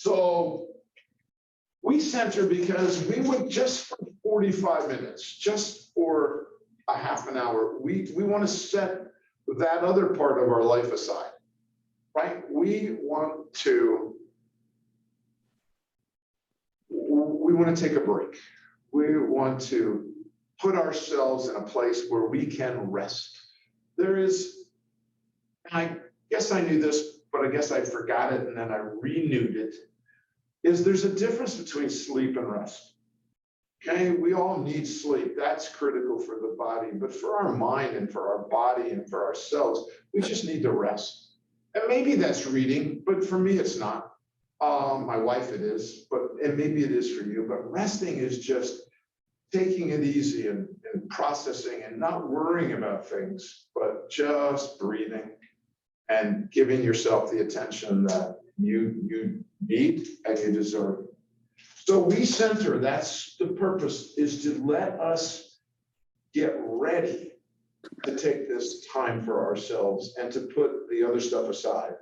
So we center because we would just for 45 minutes, just for a half an hour, we want to set that other part of our life aside, right? We want to take a break. We want to put ourselves in a place where we can rest. There is, I guess I knew this, but I guess I forgot it and then I renewed it, is there's a difference between sleep and rest. Okay, we all need sleep. That's critical for the body, but for our mind and for our body and for ourselves, we just need to rest. And maybe that's reading, but for me, it's not. My wife, it is, and maybe it is for you, but resting is just taking it easy and processing and not worrying about things, but just breathing and giving yourself the attention that you need and you deserve. So we center, that's the purpose, is to let us get ready to take this time for ourselves and to put the other stuff aside.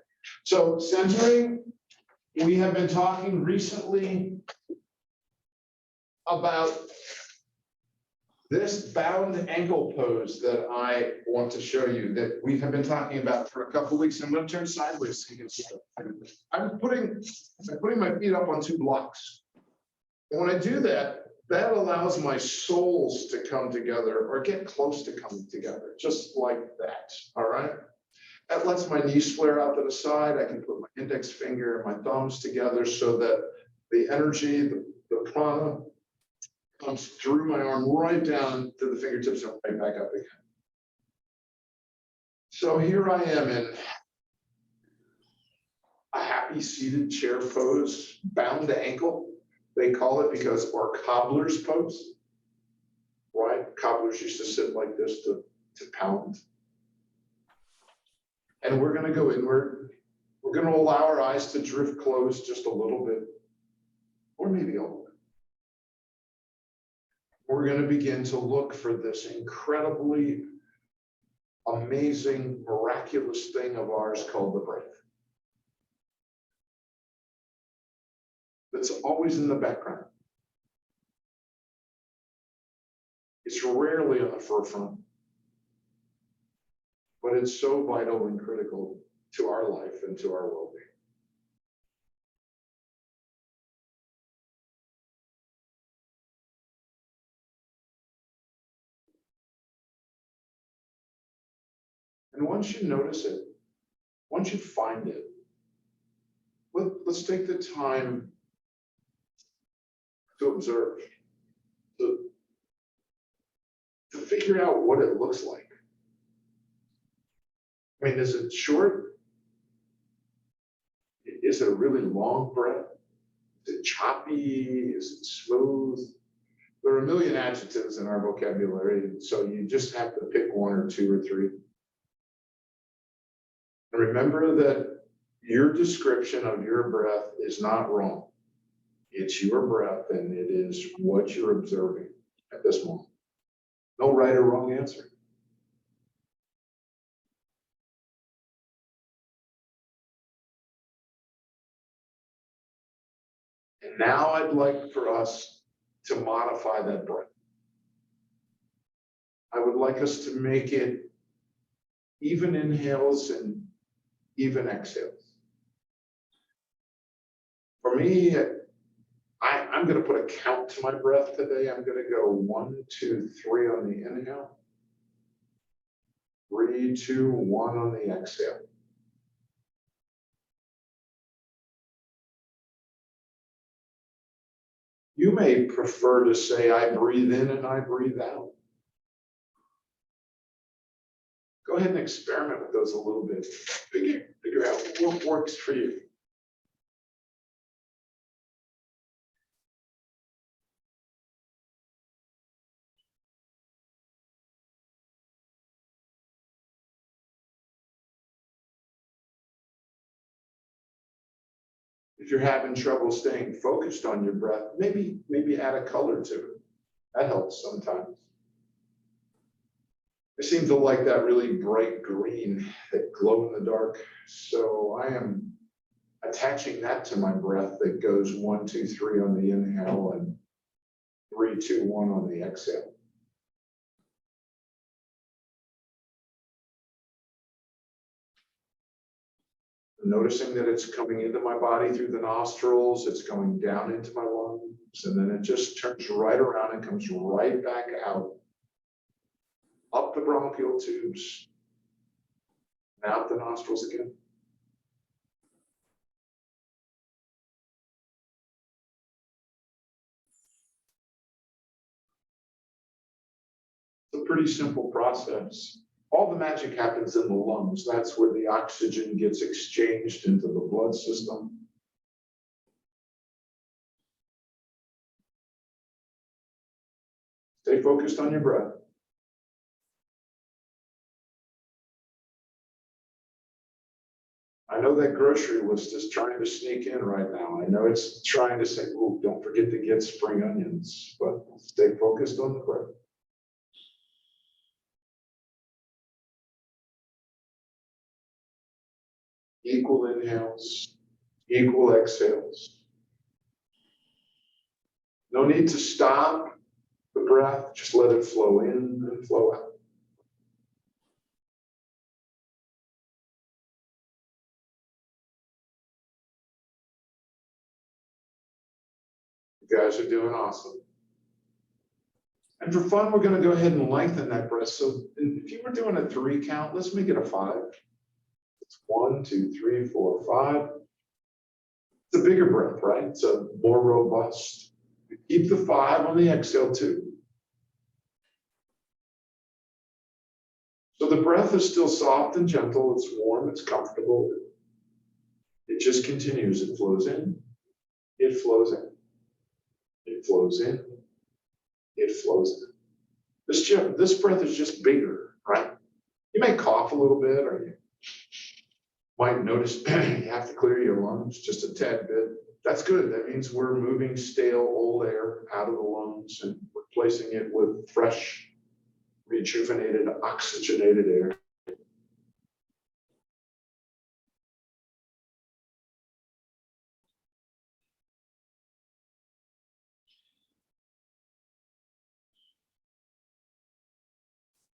So centering, we have been talking recently about this bound ankle pose that I want to show you that we have been talking about for a couple of weeks. I'm going to turn sideways so you can see it. I'm putting my feet up on 2 blocks. And when I do that, that allows my soles to come together or get close to coming together, just like that, all right? That lets my knees flare out to the side. I can put my index finger and my thumbs together so that the energy, the prana, comes through my arm right down to the fingertips and right back up again. So here I am in a happy seated chair pose, bound ankle. They call it because, or cobbler's pose, right? Cobblers used to sit like this to pound. And we're gonna go inward. We're gonna allow our eyes to drift closed just a little bit, or maybe a little bit. We're going to begin to look for this incredibly amazing, miraculous thing of ours called the breath. That's always in the background. It's rarely on the forefront, but it's so vital and critical to our life and to our well-being. And once you notice it, once you find it, let's take the time to observe, to figure out what it looks like. I mean, is it short? Is it a really long breath? Is it choppy? Is it smooth? There are a million adjectives in our vocabulary, so you just have to pick 1 or 2 or 3. And remember that your description of your breath is not wrong. It's your breath, and it is what you're observing at this moment. No right or wrong answer. And now I'd like for us to modify that breath. I would like us to make it even inhales and even exhales. For me, I'm going to put a count to my breath today. I'm going to go 1, 2, 3 on the inhale, 3, 2, 1 on the exhale. You may prefer to say, I breathe in and I breathe out. Go ahead and experiment with those a little bit. Figure out what works for you. If you're having trouble staying focused on your breath, maybe add a color to it. That helps sometimes. I seem to like that really bright green, that glow in the dark. So I attaching that to my breath that goes 1, 2, 3 on the inhale and 3, 2, 1 on the exhale. Noticing that it's coming into my body through the nostrils, it's going down into my lungs, and then it just turns right around and comes right back out, up the bronchial tubes, and out the nostrils again. It's a pretty simple process. All the magic happens in the lungs. That's where the oxygen gets exchanged into the blood system. Stay focused on your breath. I know that grocery list is trying to sneak in right now. I know it's trying to say, oh, don't forget to get spring onions, but stay focused on the breath. Equal inhales, equal exhales. No need to stop the breath, just let it flow in and flow out. You guys are doing awesome. And for fun, we're going to go ahead and lengthen that breath. So if you were doing a 3 count, let's make it a 5. It's 1, 2, 3, 4, 5. It's a bigger breath, right? It's a more robust. Keep the 5 on the exhale too. So the breath is still soft and gentle. It's warm. It's comfortable. It just continues. It flows in. It flows in. It flows in. It flows in. This breath is just bigger, right? You may cough a little bit, or you might notice you have to clear your lungs just a tad bit. That's good. That means we're moving stale old air out of the lungs and replacing it with fresh, rejuvenated, oxygenated air.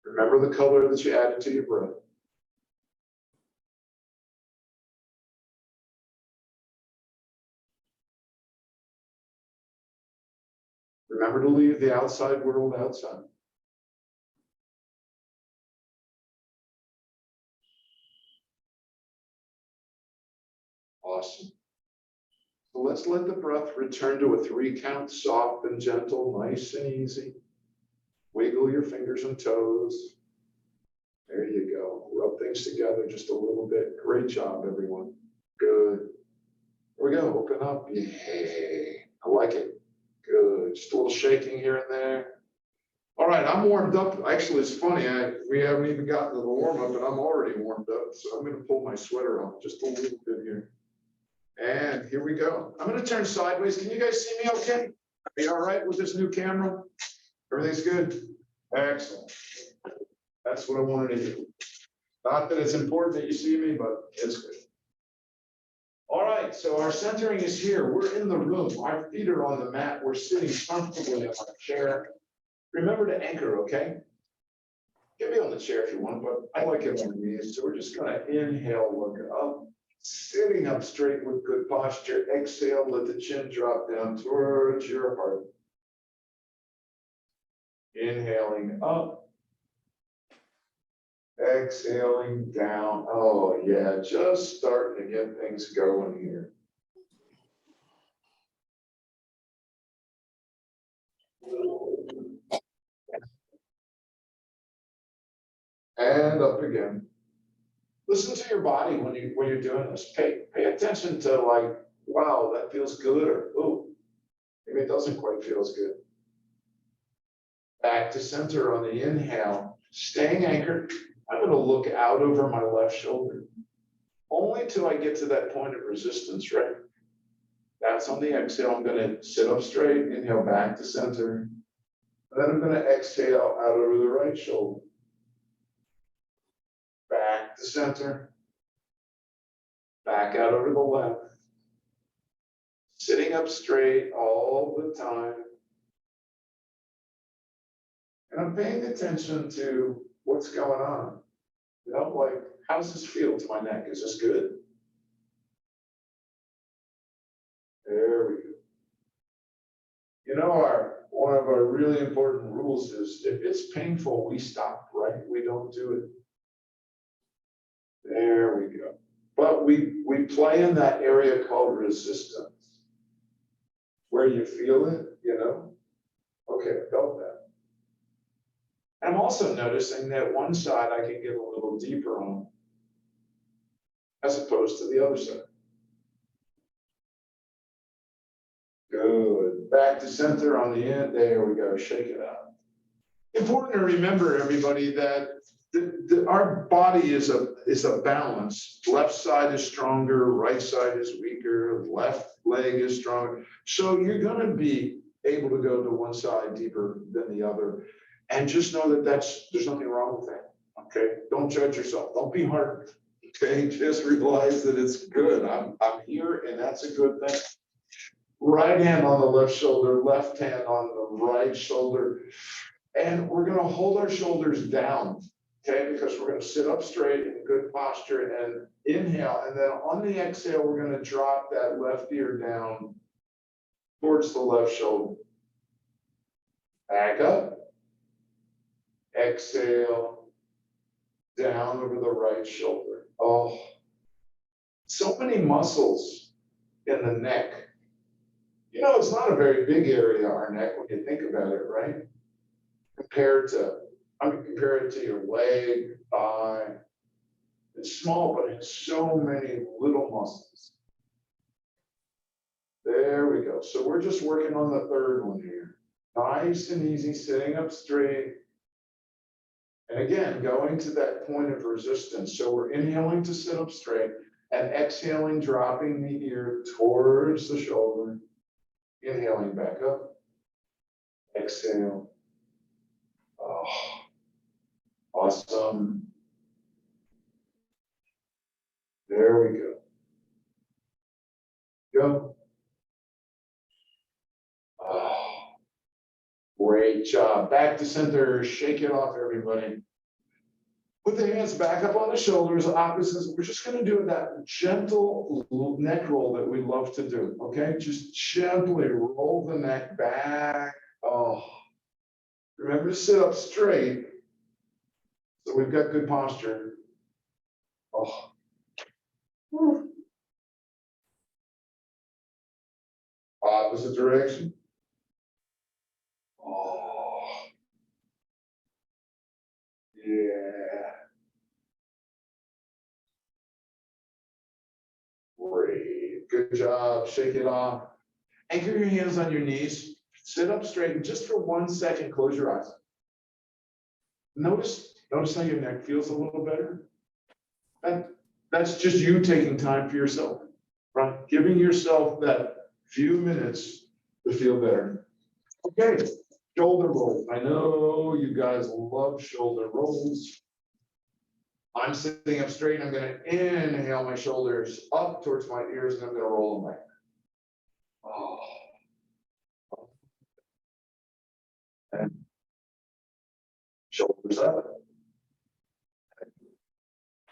Remember the color that you added to your breath. Remember to leave the outside world outside. Awesome. So let's let the breath return to a 3 count, soft and gentle, nice and easy. Wiggle your fingers and toes. There you go. Rub things together just a little bit. Great job, everyone. Good. Here we go. Open up. Yay. I like it. Good. Just a little shaking here and there. All right, I'm warmed up. Actually, it's funny. We haven't even gotten to the warm up, and I'm already warmed up. So I'm going to pull my sweater off just a little bit here. And here we go. I'm going to turn sideways. Can you guys see me okay? Are you all right with this new camera? Everything's good? Excellent. That's what I wanted to do. Not that it's important that you see me, but it's good. All right, so our centering is here. We're in the room. Our feet are on the mat. We're sitting comfortably in our chair. Remember to anchor, okay? Get me on the chair if you want, but I like it on the knees. So we're just going to inhale, look up, sitting up straight with good posture. Exhale, let the chin drop down towards your heart. Inhaling up. Exhaling down. Oh, yeah, just starting to get things going here. And up again. Listen to your body when you're doing this. Pay attention to, like, wow, that feels good, or oh, maybe it doesn't quite feel as good. Back to center on the inhale, staying anchored. I'm going to look out over my left shoulder, only till I get to that point of resistance, right? That's on the exhale. I'm going to sit up straight, inhale back to center. And then I'm going to exhale out over the right shoulder. Back to center. Back out over the left. sitting up straight all the time. And I'm paying attention to what's going on. You know, like, how does this feel to my neck? Is this good? There we go. You know, one of our really important rules is if it's painful, we stop, right? We don't do it. There we go. But we play in that area called resistance, where you feel it, you know? Okay, I felt that. I'm also noticing that one side I can get a little deeper on, as opposed to the other side. Good. Back to center on the end. There we go. Shake it out. Important to remember, everybody, that our body is a balance. Left side is stronger, right side is weaker, left leg is stronger. So you're going to be able to go to one side deeper than the other. And just know that there's nothing wrong with that. Okay. Don't judge yourself. Don't be hard. Okay. Just realize that it's good. I'm here, and that's a good thing. Right hand on the left shoulder, left hand on the right shoulder. And we're going to hold our shoulders down, okay? Because we're going to sit up straight in good posture and inhale. And then on the exhale, we're going to drop that left ear down towards the left shoulder. Back up. Exhale. Down over the right shoulder. Oh, so many muscles in the neck. You know, it's not a very big area, our neck, when you think about it, right? Compare it to your leg, thigh. It's small, but it's so many little muscles. There we go. So we're just working on the third one here. Nice and easy, sitting up straight. And again, going to that point of resistance. So we're inhaling to sit up straight and exhaling, dropping the ear towards the shoulder. Inhaling back up. Exhale. Oh, awesome. There we go. Go. Oh, great job. Back to center. Shake it off, everybody. Put the hands back up on the shoulders, opposites. We're just going to do that gentle neck roll that we love to do. Okay, just gently roll the neck back. Oh, remember to sit up straight. So we've got good posture. Oh. Opposite direction. Oh. Yeah. Great. Good job. Shake it off. Anchor your hands on your knees. Sit up straight and just for 1 second, close your eyes. Notice how your neck feels a little better. That's just you taking time for yourself, right? Giving yourself that few minutes to feel better. Okay, shoulder roll. I know you guys love shoulder rolls. I'm sitting up straight. I'm going to inhale my shoulders up towards my ears, and I'm going to roll them back. Oh. And shoulders up.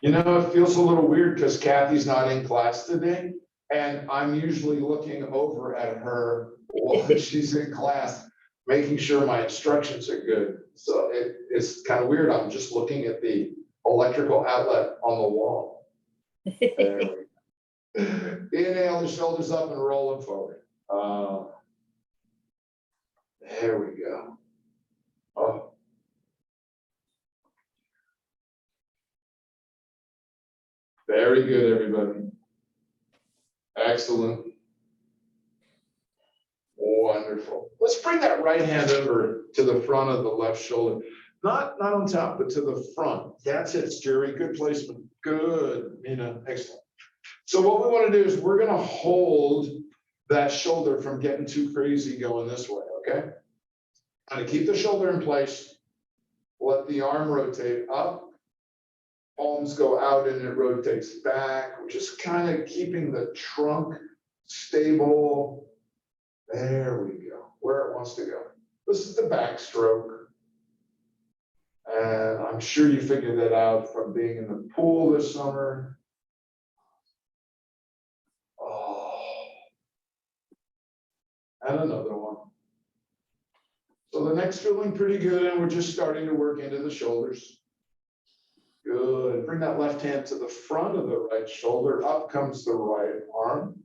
You know, it feels a little weird because Kathy's not in class today, and I'm usually looking over at her while she's in class, making sure my instructions are good. So it's kind of weird. I'm just looking at the electrical outlet on the wall. There we go. Inhale the shoulders up and roll them forward. There we go. Oh. Very good, everybody. Excellent. Wonderful. Let's bring that right hand over to the front of the left shoulder. Not on top, but to the front. That's it, Jerry. Good placement. Good, Mina. Excellent. So what we want to do is we're going to hold that shoulder from getting too crazy going this way, okay? Kind of keep the shoulder in place. Let the arm rotate up. Palms go out and it rotates back. We're just kind of keeping the trunk stable. There we go, where it wants to go. This is the backstroke. And I'm sure you figured that out from being in the pool this summer. Oh. And another one. So the neck's feeling pretty good, and we're just starting to work into the shoulders. Good. Bring that left hand to the front of the right shoulder. Up comes the right arm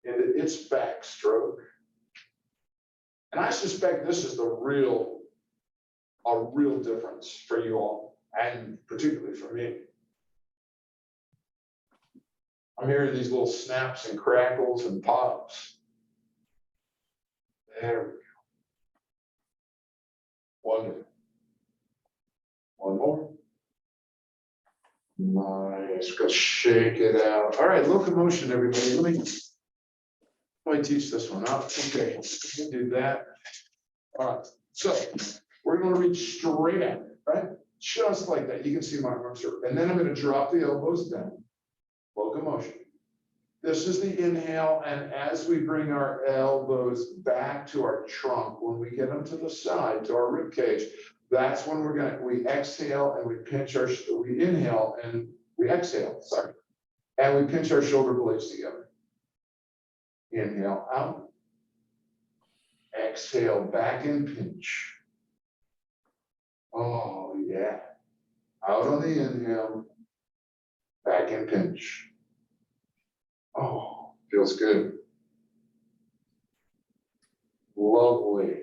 into its backstroke. And I suspect this is a real difference for you all, and particularly for me. I'm hearing these little snaps and crackles and pops. There we go. Wonderful. One more. Nice. Go shake it out. All right, locomotion, everybody. Let me teach this one out. Okay, do that. All right. So we're going to reach straight out, right? Just like that. You can see my arms are, and then I'm going to drop the elbows down. Locomotion. This is the inhale, and as we bring our elbows back to our trunk, when we get them to the side, to our rib cage, that's when we exhale and we pinch we inhale and we exhale, sorry. And we pinch our shoulder blades together. Inhale out. Exhale back and pinch. Oh, yeah. Out on the inhale, back and pinch. Oh, feels good. Lovely.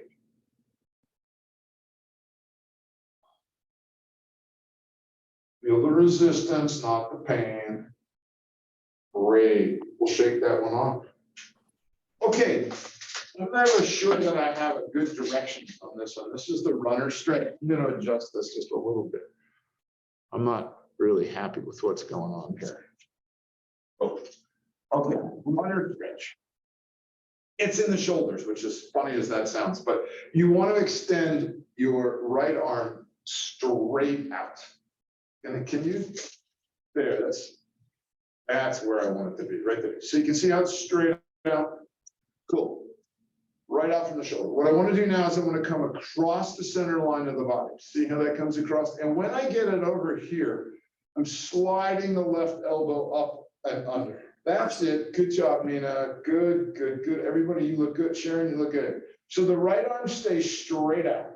Feel the resistance, not the pain. Great. We'll shake that one off. Okay. I'm never sure that I have a good direction on this one. This is the runner stretch. I'm going to adjust this just a little bit. I'm not really happy with what's going on here. Oh, okay, runner stretch. It's in the shoulders, which is funny as that sounds, but you want to extend your right arm straight out. And can you? There, that's where I want it to be, right there. So you can see how it's straight out. Cool. Right out from the shoulder. What I want to do now is I want to come across the center line of the body. See how that comes across? And when I get it over here, I'm sliding the left elbow up and under. That's it. Good job, Nina. Good, good, good. Everybody, you look good. Sharon, you look good. So the right arm stays straight out.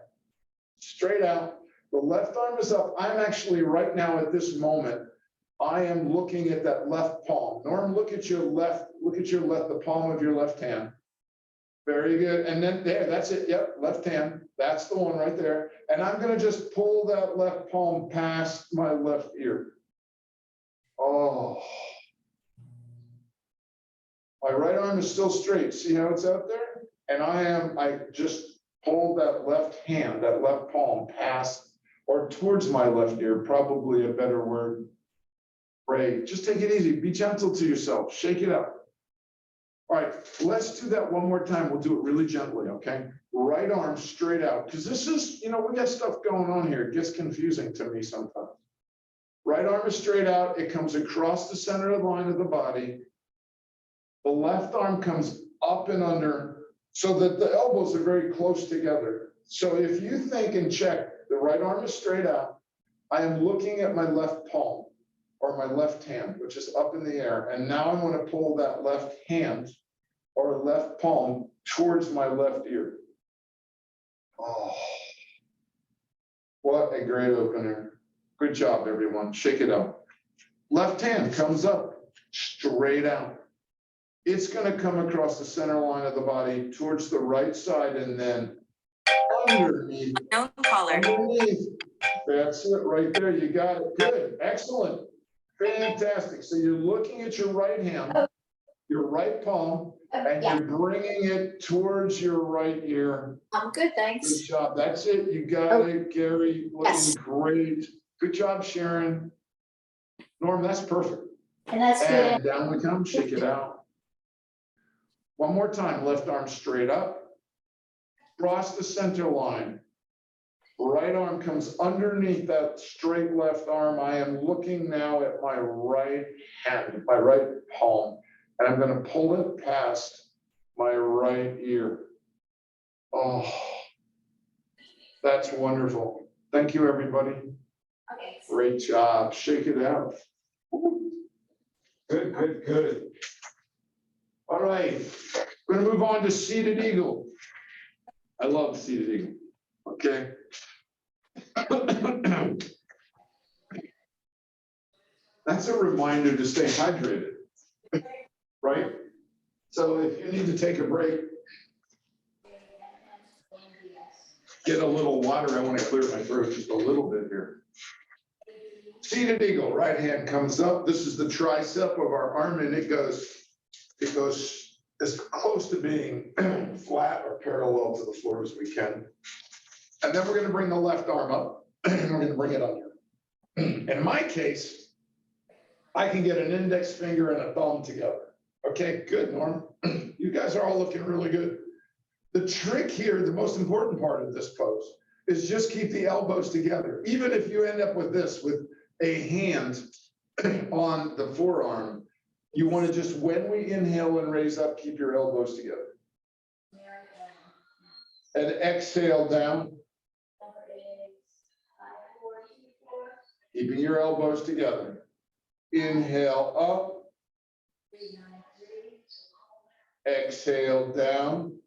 Straight out. The left arm is up. I'm actually right now at this moment, I am looking at that left palm. Norm, look at your left, the palm of your left hand. Very good. And then there, that's it. Yep, left hand. That's the one right there. And I'm going to just pull that left palm past my left ear. Oh. My right arm is still straight. See how it's out there? And I just pulled that left hand, that left palm past or towards my left ear, probably a better word. Great. Just take it easy. Be gentle to yourself. Shake it up. All right, let's do that one more time. We'll do it really gently, okay? Right arm straight out, because this is, we got stuff going on here. It gets confusing to me sometimes. Right arm is straight out. It comes across the center of the line of the body. The left arm comes up and under so that the elbows are very close together. So if you think and check, the right arm is straight out. I am looking at my left palm or my left hand, which is up in the air. And now I'm going to pull that left hand or left palm towards my left ear. Oh, what a great opener. Good job, everyone. Shake it up. Left hand comes up, straight out. It's going to come across the center line of the body towards the right side and then underneath. No caller. Underneath. That's it right there. You got it. Good. Excellent. Fantastic. So you're looking at your right hand, your right palm, and you're bringing it towards your right ear. I'm good, thanks. Good job. That's it. You got it, Gary. Looking great. Good job, Sharon. Norm, that's perfect. And that's good. And down we come. Shake it out. One more time. Left arm straight up. Cross the center line. Right arm comes underneath that straight left arm. I am looking now at my right hand, my right palm, And I'm gonna pull it past my right ear. Oh, that's wonderful. Thank you, everybody. Okay. Great job. Shake it out. Good, good, good. All right, we're gonna move on to seated eagle. I love seated eagle, okay? That's a reminder to stay hydrated, right? So if you need to take a break, get a little water. I want to clear my throat just a little bit here. Seated eagle, right hand comes up. This is the tricep of our arm, and it goes as close to being flat or parallel to the floor as we can. And then we're going to bring the left arm up, and we're going to bring it under. In my case, I can get an index finger and a thumb together. Okay, good, Norm. You guys are all looking really good. The trick here, the most important part of this pose, is just keep the elbows together. Even if you end up with this, with a hand on the forearm, you want to just, when we inhale and raise up, keep your elbows together. And exhale down. Keeping your elbows together. Inhale up. Exhale down.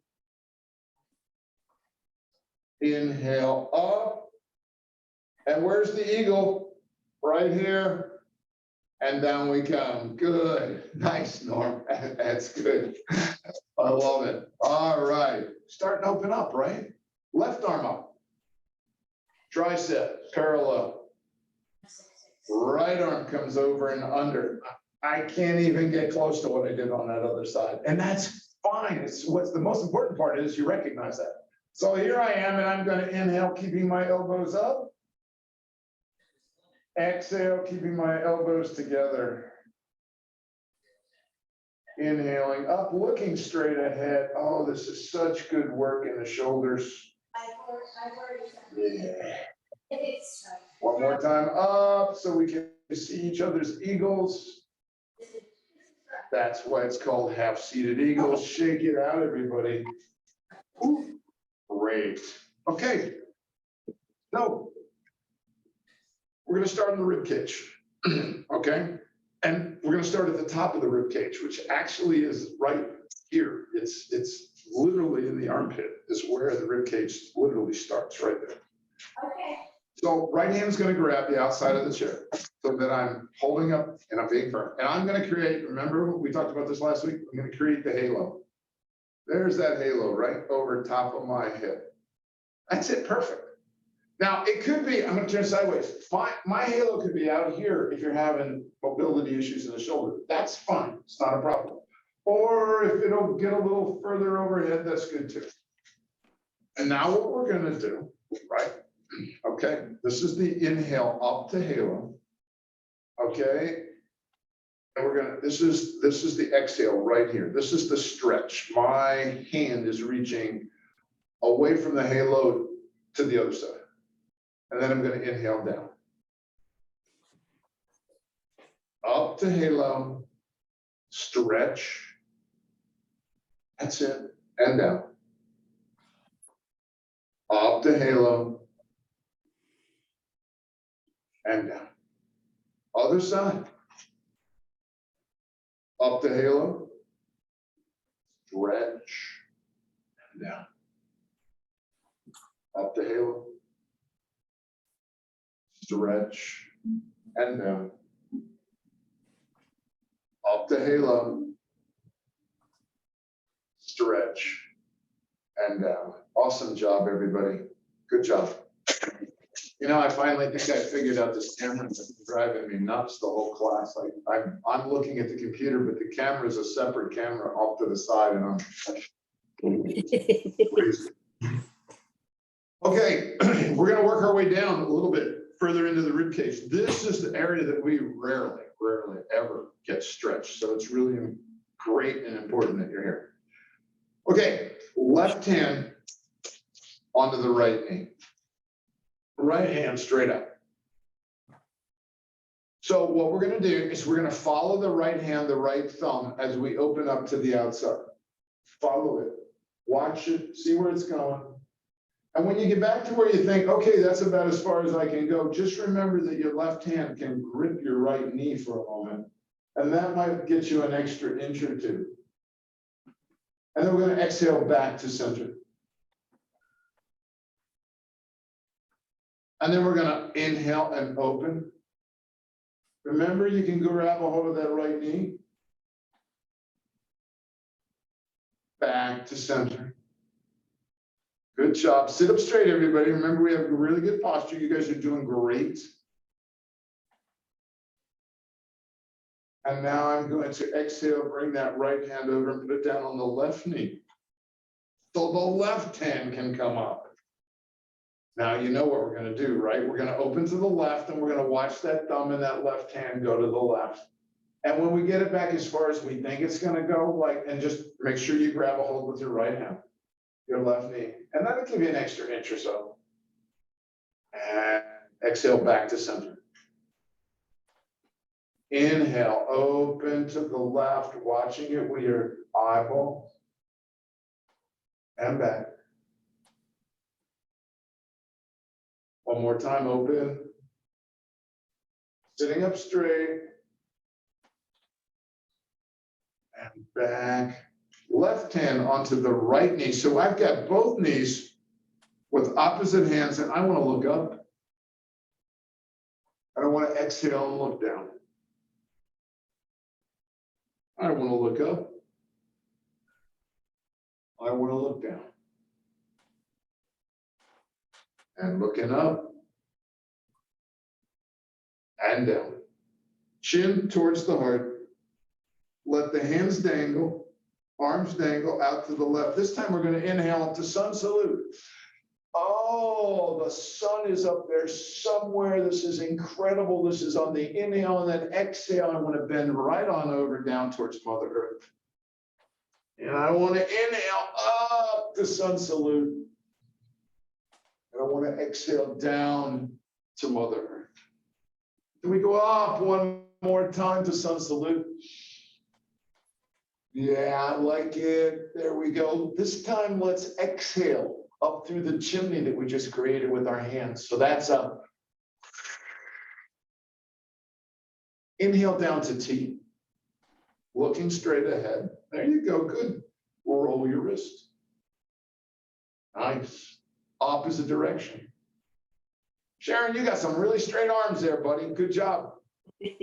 Inhale up. And where's the eagle? Right here. And down we come. Good. Nice, Norm. That's good. I love it. All right. Starting to open up, right? Left arm up. Tricep parallel. Right arm comes over and under. I can't even get close to what I did on that other side. And that's fine. It's what's the most important part is you recognize that. So here I am, and I'm going to inhale, keeping my elbows up. Exhale, keeping my elbows together. Inhaling up, looking straight ahead. Oh, this is such good work in the shoulders. Yeah. One more time up so we can see each other's eagles. That's why it's called half-seated eagles. Shake it out, everybody. Ooh, great. Okay. So we're going to start on the rib cage. Okay. And we're going to start at the top of the rib cage, which actually is right here. It's literally in the armpit is where the rib cage literally starts, right there. Okay. So right hand's going to grab the outside of the chair so that I'm holding up and I'm being firm. And I'm going to create, remember we talked about this last week? I'm going to create the halo. There's that halo right over top of my head. That's it, perfect. Now it could be, I'm going to turn sideways. My halo could be out here if you're having mobility issues in the shoulder. That's fine, it's not a problem. Or if it'll get a little further overhead, that's good too. And now what we're going to do, right? Okay, this is the inhale up to halo. Okay, and we're gonna. This is the exhale right here. This is the stretch. My hand is reaching away from the halo to the other side, and then I'm going to inhale down. Up to halo, stretch. That's it, and down. Up to halo. And down. Other side. Up to halo. Stretch. And down. Up to halo. Stretch. And down. Up to halo. Stretch. And down. Awesome job, everybody. Good job. You know, I finally think I figured out this camera that's been driving me nuts the whole class. I'm looking at the computer, but the camera is a separate camera off to the side, and I'm crazy. Okay, we're going to work our way down a little bit further into the rib cage. This is the area that we rarely ever get stretched. So it's really great and important that you're here. Okay, left hand onto the right knee. Right hand straight up. So what we're gonna do is we're gonna follow the right hand, the right thumb as we open up to the outside. Follow it, watch it, see where it's going. And when you get back to where you think, okay, that's about as far as I can go, just remember that your left hand can grip your right knee for a moment. And that might get you an extra inch or two. And then we're gonna exhale back to center. And then we're gonna inhale and open. Remember, you can grab a hold of that right knee. Back to center. Good job. Sit up straight, everybody. Remember, we have really good posture. You guys are doing great. And now I'm going to exhale, bring that right hand over and put it down on the left knee. So the left hand can come up. Now you know what we're going to do, right? We're going to open to the left and we're going to watch that thumb and that left hand go to the left. And when we get it back as far as we think it's going to go, and just make sure you grab a hold with your right hand, your left knee, and that'll give you an extra inch or so. And exhale back to center. Inhale, open to the left, watching it with your eyeball. And back. One more time, open. Sitting up straight. And back. Left hand onto the right knee. So I've got both knees with opposite hands, and I want to look up. I don't want to exhale and look down. I want to look up. I want to look down. And looking up and down. Chin towards the heart. Let the hands dangle, arms dangle out to the left. This time we're going to inhale into sun salute. Oh, the sun is up there somewhere. This is incredible. This is on the inhale, and then exhale. I want to bend right on over down towards Mother Earth. And I want to inhale up to sun salute. And I want to exhale down to Mother Earth. Can we go up one more time to sun salute? Yeah, I like it. There we go. This time, let's exhale up through the chimney that we just created with our hands. So that's up. Inhale down to T. Looking straight ahead. There you go. Good. Roll your wrist. Nice. Opposite direction. Sharon, you got some really straight arms there, buddy. Good job.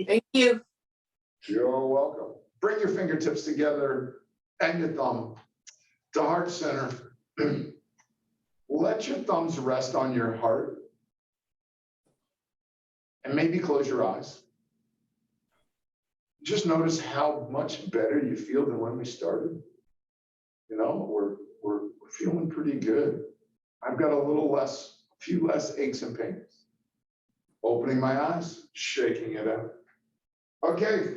Thank you. You're welcome. Bring your fingertips together and your thumb to heart center. Let your thumbs rest on your heart. And maybe close your eyes. Just notice how much better you feel than when we started. You know, we're feeling pretty good. I've got a few less aches and pains. Opening my eyes, shaking it out. Okay.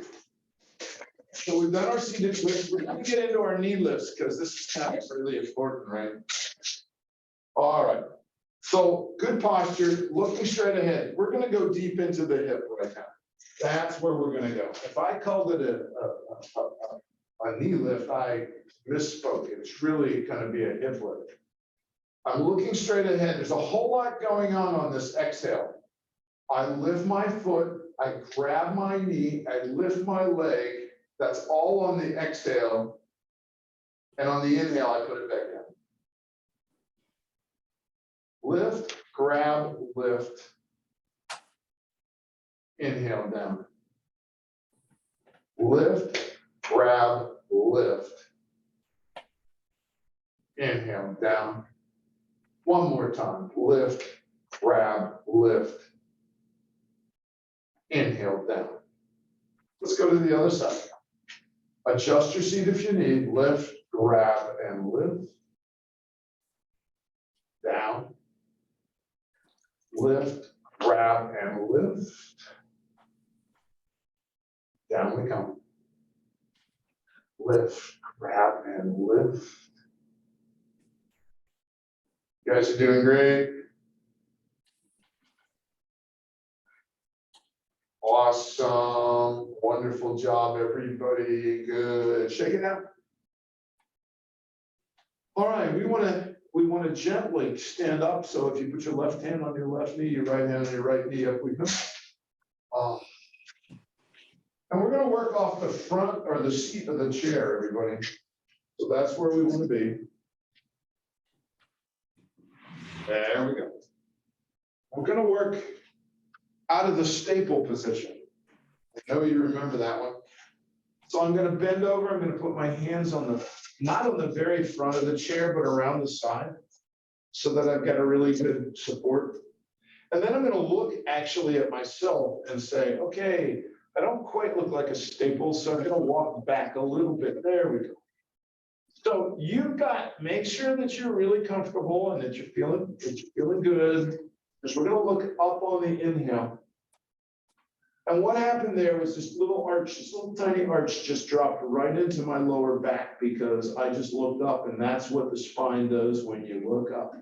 So we've done our seated lifts. We're going to get into our knee lifts because this is kind of really important, right? All right. So good posture, looking straight ahead. We're going to go deep into the hip right now. That's where we're going to go. If I called it a knee lift, I misspoke. It's really going to be a hip lift. I'm looking straight ahead. There's a whole lot going on this exhale. I lift my foot, I grab my knee, I lift my leg. That's all on the exhale. And on the inhale, I put it back down. Lift, grab, lift. Inhale down. Lift, grab, lift. Inhale down. One more time. Lift, grab, lift. Inhale down. Let's go to the other side. Adjust your seat if you need. Lift, grab, and lift. Down. Lift, grab, and lift. Down we come. Lift, grab, and lift. You guys are doing great. Awesome. Wonderful job, everybody. Good. Shake it out. All right, we want to gently stand up. So if you put your left hand on your left knee, your right hand on your right knee, up we go. And we're going to work off the front or the seat of the chair, everybody. So that's where we want to be. There we go. We're going to work out of the staple position. I know you remember that one. So I'm going to bend over. I'm going to put my hands on the, not on the very front of the chair, but around the side so that I've got a really good support. And then I'm going to look actually at myself and say, okay, I don't quite look like a staple, so I'm going to walk back a little bit. There we go. So you've got, make sure that you're really comfortable and that you're feeling good. Because we're going to look up on the inhale. And what happened there was this little arch, this little tiny arch just dropped right into my lower back because I just looked up, and that's what the spine does when you look up.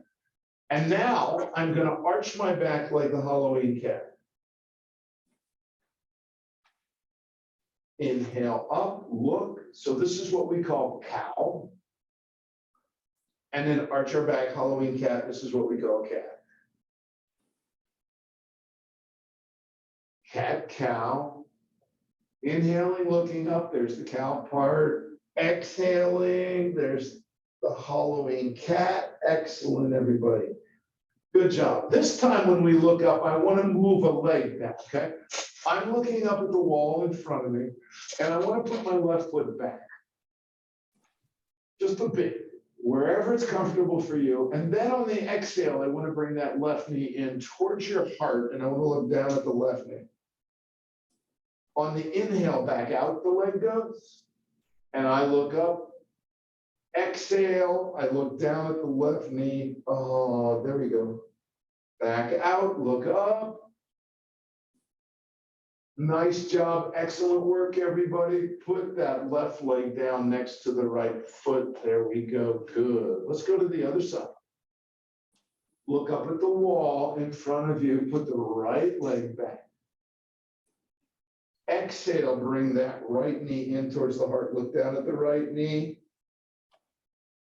And now I'm going to arch my back like the Halloween cat. Inhale up, look. So this is what we call cow. And then arch our back, Halloween cat. This is what we call cat. Cat, cow. Inhaling, looking up. There's the cow part. Exhaling. There's the Halloween cat. Excellent, everybody. Good job. This time when we look up, I want to move a leg back, okay? I'm looking up at the wall in front of me, and I want to put my left foot back. Just a bit, wherever it's comfortable for you. And then on the exhale, I want to bring that left knee in towards your heart, and I want to look down at the left knee. On the inhale, back out the leg goes, and I look up. Exhale, I look down at the left knee. Oh, there we go. Back out, look up. Nice job, excellent work, everybody. Put that left leg down next to the right foot. There we go, good. Let's go to the other side. Look up at the wall in front of you, put the right leg back. Exhale, bring that right knee in towards the heart. Look down at the right knee.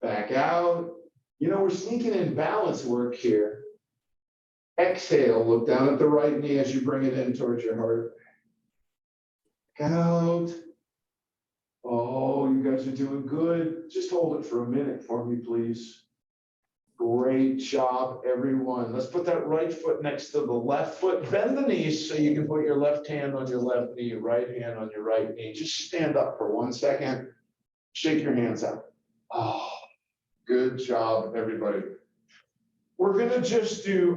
Back out. You know, we're sneaking in balance work here. Exhale, look down at the right knee as you bring it in towards your heart. Out. Oh, you guys are doing good. Just hold it for a minute for me, please. Great job, everyone. Let's put that right foot next to the left foot. Bend the knees so you can put your left hand on your left knee, right hand on your right knee. Just stand up for 1 second. Shake your hands out. Oh, good job, everybody. We're going to just do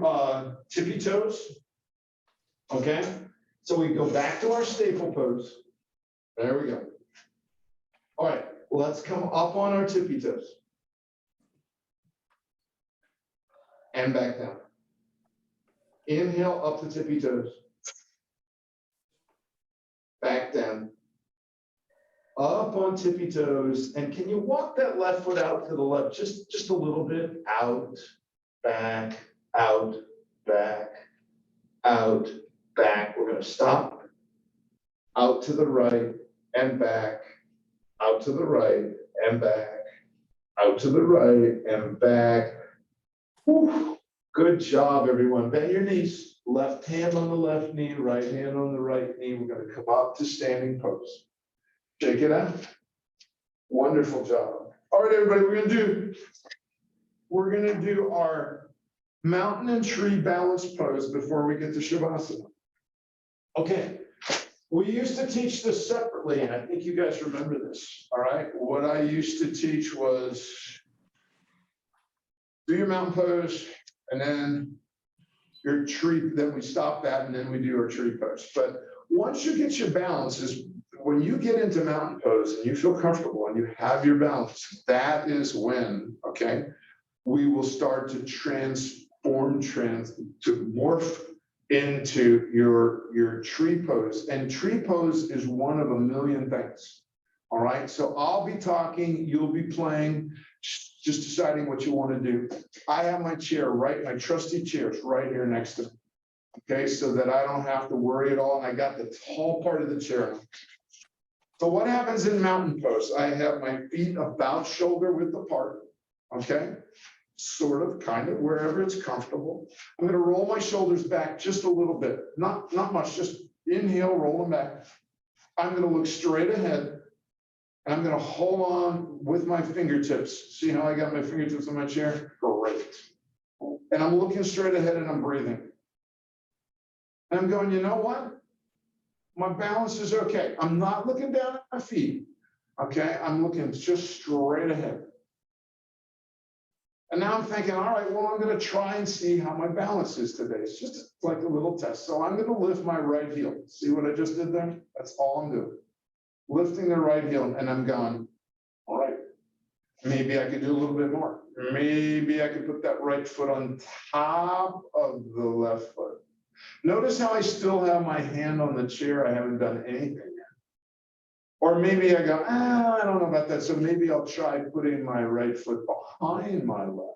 tippy toes. Okay? So we go back to our staple pose. There we go. All right, let's come up on our tippy toes. And back down. Inhale up the tippy toes. Back down. Up on tippy toes. And can you walk that left foot out to the left just a little bit? Out, back, out, back, out, back. We're going to stop. Out to the right and back. Out to the right and back. Out to the right and back. Whew. Good job, everyone. Bend your knees. Left hand on the left knee, right hand on the right knee. We're going to come up to standing pose. Shake it out. Wonderful job. All right, everybody, we're going to do our mountain and tree balance pose before we get to Shavasana. Okay. We used to teach this separately, and I think you guys remember this. All right. What I used to teach was do your mountain pose, and then your tree, then we stop that, and then we do our tree pose. But once you get your balance, is when you get into mountain pose and you feel comfortable and you have your balance, that is when, okay, we will start to morph into your tree pose. And tree pose is one of a million things. All right. So I'll be talking, you'll be playing, just deciding what you want to do. I have my chair my trusty chair is right here next to me. Okay, so that I don't have to worry at all, and I got the tall part of the chair. So what happens in mountain pose? I have my feet about shoulder width apart, okay? Sort of, kind of, wherever it's comfortable. I'm gonna roll my shoulders back just a little bit, not much, just inhale, roll them back. I'm gonna look straight ahead, and I'm gonna hold on with my fingertips. See how I got my fingertips on my chair? Great. And I'm looking straight ahead and I'm breathing. And I'm going, you know what? My balance is okay. I'm not looking down at my feet. Okay, I'm looking just straight ahead. And now I'm thinking, all right, well, I'm going to try and see how my balance is today. It's just like a little test. So I'm going to lift my right heel. See what I just did there? That's all I'm doing. Lifting the right heel, and I'm going, all right, maybe I could do a little bit more. Maybe I could put that right foot on top of the left foot. Notice how I still have my hand on the chair. I haven't done anything yet. Or maybe I go, I don't know about that. So maybe I'll try putting my right foot behind my left.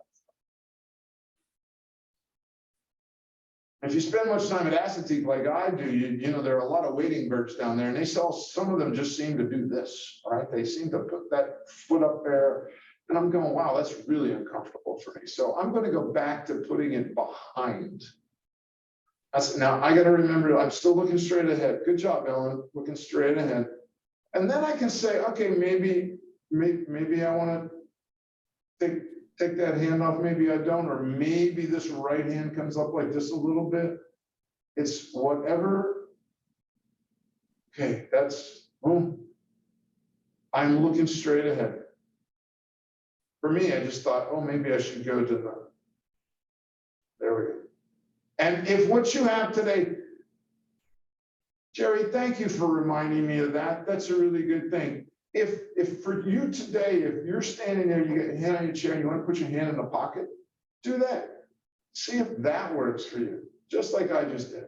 If you spend much time at Assateague like I do, you know, there are a lot of waiting birds down there, and they sell, some of them just seem to do this, all right? They seem to put that foot up there, and I'm going, wow, that's really uncomfortable for me. So I'm going to go back to putting it behind. Now I got to remember, I'm still looking straight ahead. Good job, Ellen, looking straight ahead. And then I can say, okay, maybe I want to take that hand off, maybe I don't, or maybe this right hand comes up like this a little bit. It's whatever. Okay, that's, boom. I'm looking straight ahead. For me, I just thought, oh, maybe I should go to the, there we go. And if what you have today, Jerry, thank you for reminding me of that. That's a really good thing. If for you today, if you're standing there, you get a hand on your chair and you want to put your hand in the pocket, do that. See if that works for you, just like I just did.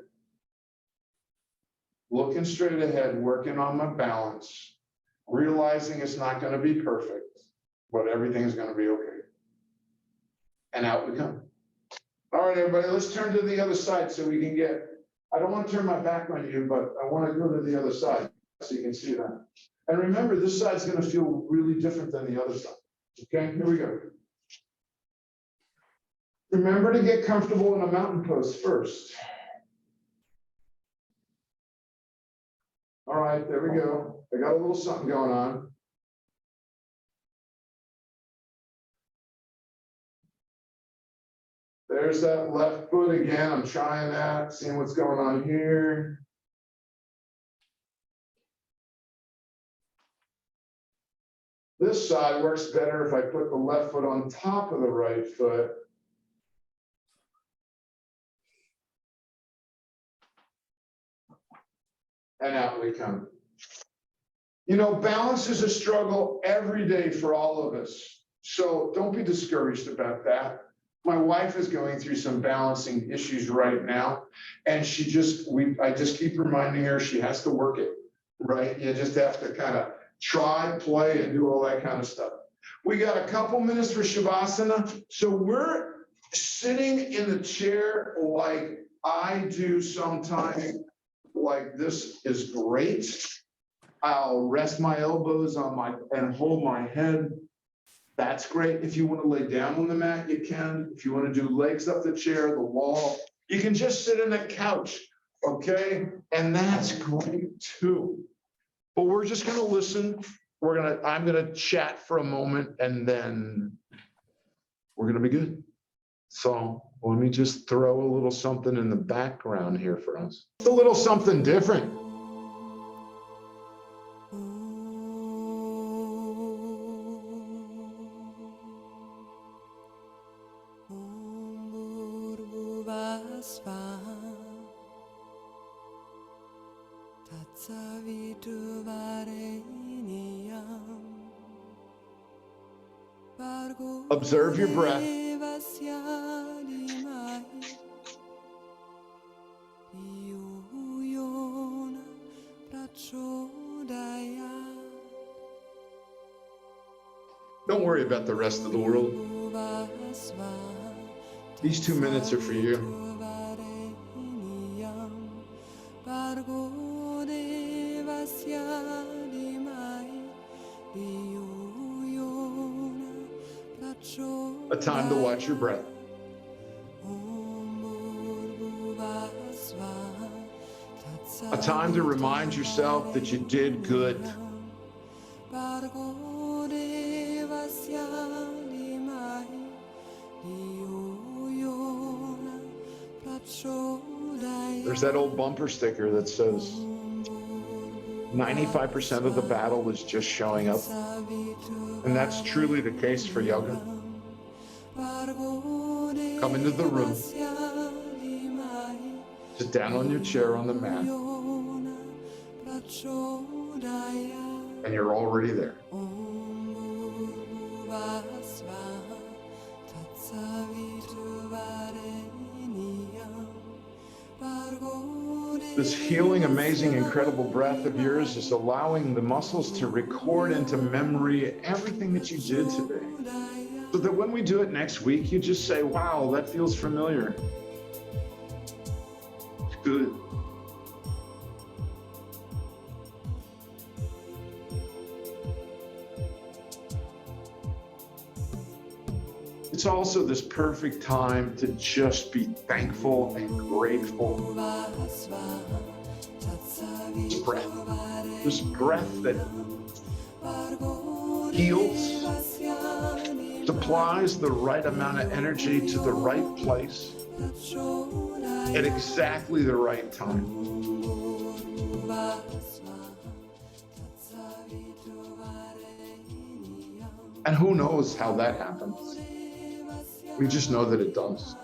Looking straight ahead, working on my balance, realizing it's not going to be perfect, but everything's going to be okay. And out we come. All right, everybody, let's turn to the other side so we can get, I don't want to turn my back on you, but I want to go to the other side so you can see that. And remember, this side's going to feel really different than the other side. Okay, here we go. Remember to get comfortable in a mountain pose first. All right, there we go. I got a little something going on. There's that left foot again. I'm trying that, seeing what's going on here. This side works better if I put the left foot on top of the right foot. And out we come. You know, balance is a struggle every day for all of us. So don't be discouraged about that. My wife is going through some balancing issues right now. And I just keep reminding her she has to work it, right? You just have to kind of try, play, and do all that kind of stuff. We got a couple minutes for Shavasana. So we're sitting in the chair like I do sometimes. Like this is great. I'll rest my elbows on and hold my head. That's great. If you want to lay down on the mat, you can. If you want to do legs up the chair, the wall, you can just sit in the couch, okay? And that's great too. But we're just going to listen. I'm going to chat for a moment and then we're going to be good. So let me just throw a little something in the background here for us. It's a little something different. Observe your breath. Don't worry about the rest of the world. These 2 minutes are for you. A time to watch your breath. A time to remind yourself that you did good. There's that old bumper sticker that says 95% of the battle is just showing up. And that's truly the case for yoga. Come into the room, sit down on your chair on the mat, and you're already there. This healing, amazing, incredible breath of yours is allowing the muscles to record into memory everything that you did today. So that when we do it next week, you just say, wow, that feels familiar. It's good. It's also this perfect time to just be thankful and grateful. This breath that heals, supplies the right amount of energy to the right place at exactly the right time. And who knows how that happens? We just know that it does.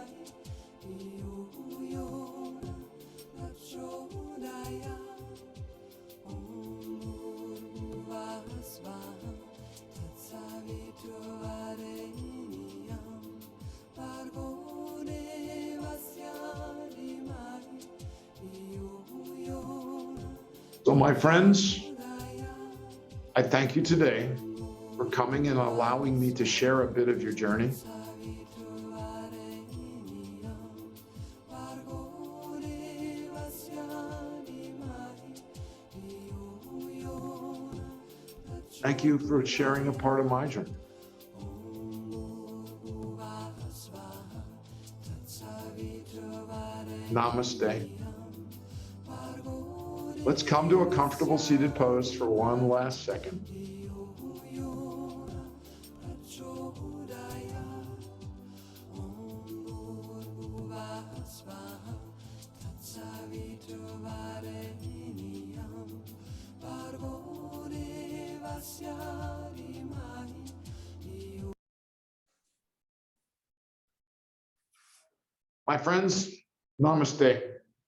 So my friends, I thank you today for coming and allowing me to share a bit of your journey. Thank you for sharing a part of my journey. Namaste. Let's come to a comfortable seated pose for one last second. My friends, namaste.